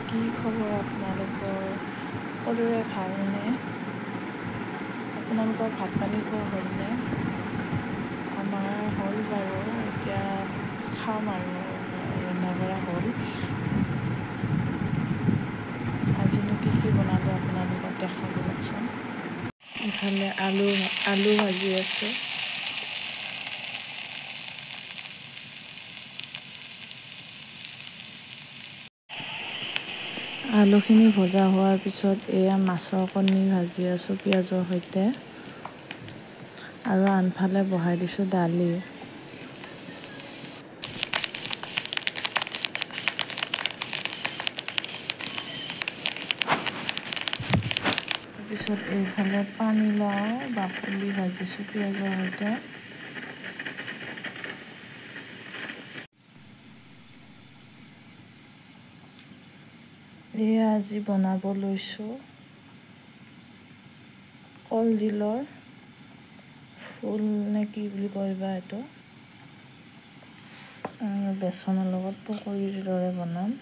কি খবৰ আপোনালোকৰ? সকলোৰে ভালনে? আপোনালোকৰ ভাত পানী খোৱা হ'লনে? আমাৰ হ'ল বাৰু, এতিয়া খাম আৰু ৰন্ধা বঢ়া হ'ল। আজিনো কি বনালোঁ আপোনালোকক দেখাব লাগচোন। ইফালে আলু ভাজি আছোঁ। আলুখিনি ভজা হোৱাৰ পিছত এয়া মাছৰ কণী ভাজি আছোঁ পিঁয়াজৰ সৈতে, আৰু আনফালে বহাই দিছোঁ দালি। তাৰপিছত এইফালে পানীলাও বাকলি ভাজিছোঁ পিঁয়াজৰ সৈতে। এয়া আজি বনাব লৈছোঁ কলডিলৰ ফুল নে কি বুলি কয় বা এইটো, বেচনৰ লগত পকৰীৰ দৰে বনাম।